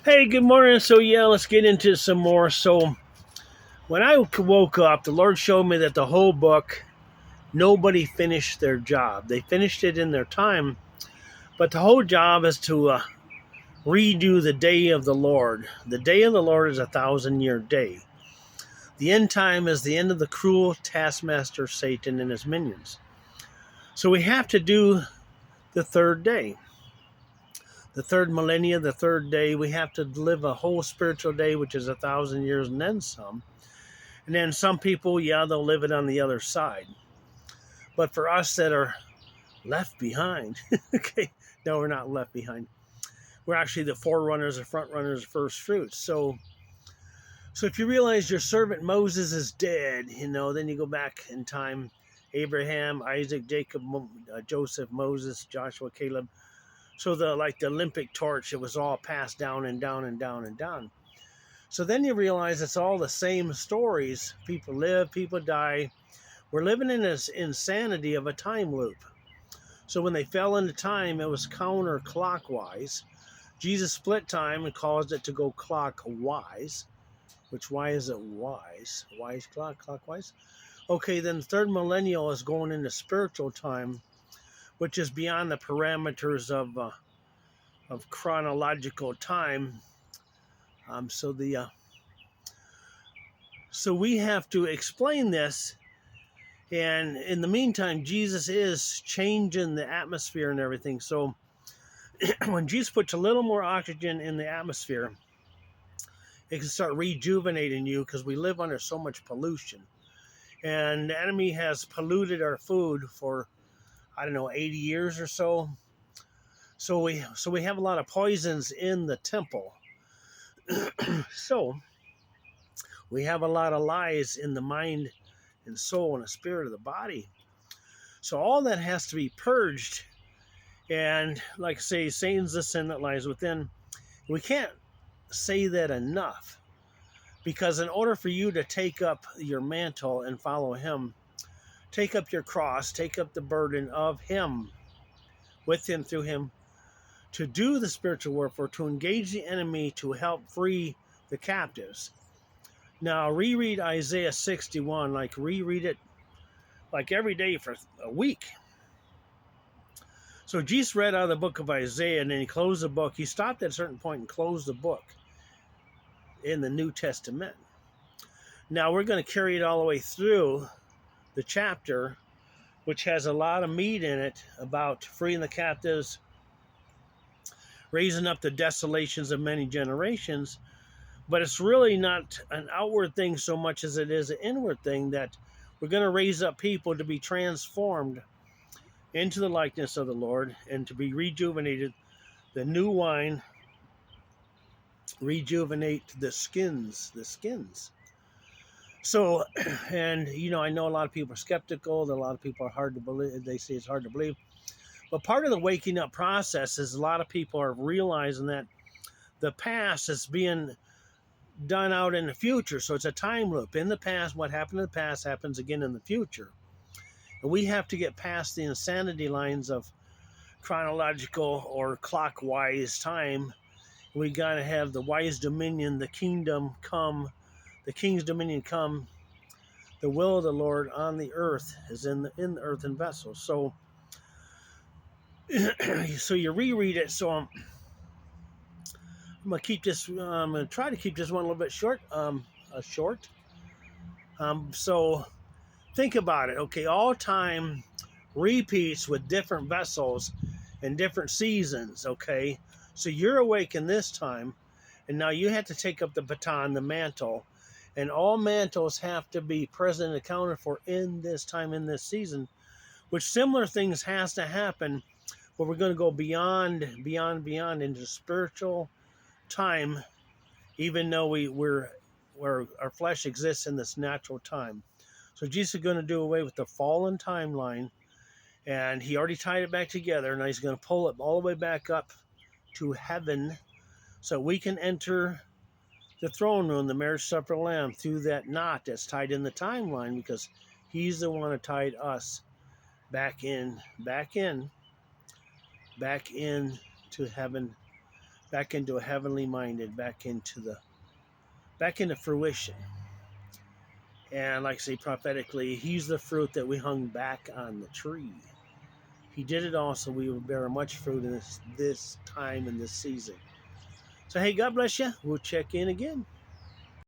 Hey, good morning. So, yeah, let's get into some more. So, when I woke up, the Lord showed me that the whole book, nobody finished their job. They finished it in their time, but the whole job is to redo the day of the Lord. The day of the Lord is 1,000-year day. The end time is the end of the cruel taskmaster Satan and his minions. So, we have to do the third day. The third millennia, the third day, we have to live a whole spiritual day, which is 1,000 years and then some. And then some people, yeah, they'll live it on the other side. But for us that are left behind, okay, no, we're not left behind. We're actually the forerunners, the front runners, first fruits. So if you realize your servant Moses is dead, then you go back in time. Abraham, Isaac, Jacob, Joseph, Moses, Joshua, Caleb. So the Olympic torch, it was all passed down and down and down and down. So then you realize it's all the same stories. People live, people die. We're living in this insanity of a time loop. So when they fell into time, it was counterclockwise. Jesus split time and caused it to go clockwise. Which why is it wise? Wise clockwise? Okay, then the third millennial is going into spiritual time, which is beyond the parameters of chronological time. Um, so the uh, so we have to explain this. And in the meantime, Jesus is changing the atmosphere and everything. So when Jesus puts a little more oxygen in the atmosphere, it can start rejuvenating you because we live under so much pollution. And the enemy has polluted our food for, I don't know, 80 years or so. So we have a lot of poisons in the temple. So we have a lot of lies in the mind and soul and the spirit of the body. So all that has to be purged. And like I say, Satan's the sin that lies within. We can't say that enough because in order for you to take up your mantle and follow him, take up your cross, take up the burden of him, with him, through him, to do the spiritual warfare, to engage the enemy, to help free the captives. Now, reread Isaiah 61, like reread it like every day for a week. So Jesus read out of the book of Isaiah and then he closed the book. He stopped at a certain point and closed the book in the New Testament. Now we're going to carry it all the way through the chapter, which has a lot of meat in it about freeing the captives, raising up the desolations of many generations. But it's really not an outward thing so much as it is an inward thing, that we're going to raise up people to be transformed into the likeness of the Lord and to be rejuvenated. The new wine rejuvenate the skins. So, and I know a lot of people are skeptical, that a lot of people are hard to believe. They say it's hard to believe. But part of the waking up process is a lot of people are realizing that the past is being done out in the future. So it's a time loop. In the past, what happened in the past happens again in the future. And we have to get past the insanity lines of chronological or clockwise time. We got to have the wise dominion, the kingdom come, the king's dominion come. The will of the Lord on the earth is in the earthen vessel. So, so you reread it. So I'm gonna keep this. I'm gonna try to keep this one a little bit short. Short. So think about it. Okay, all time repeats with different vessels and different seasons. Okay, so you're awake in this time, and now you have to take up the baton, the mantle, and all mantles have to be present and accounted for in this time, in this season. Which similar things has to happen, but we're going to go beyond into spiritual time, even though we're where our flesh exists in this natural time. So Jesus is going to do away with the fallen timeline, and he already tied it back together. Now he's going to pull it all the way back up to heaven, so we can enter the throne room, the marriage supper of the Lamb, through that knot that's tied in the timeline, because he's the one who tied us back in to heaven, back into a heavenly minded, back into fruition. And like I say, prophetically, he's the fruit that we hung back on the tree. He did it all so we would bear much fruit in this time and this season. So hey, God bless you. We'll check in again.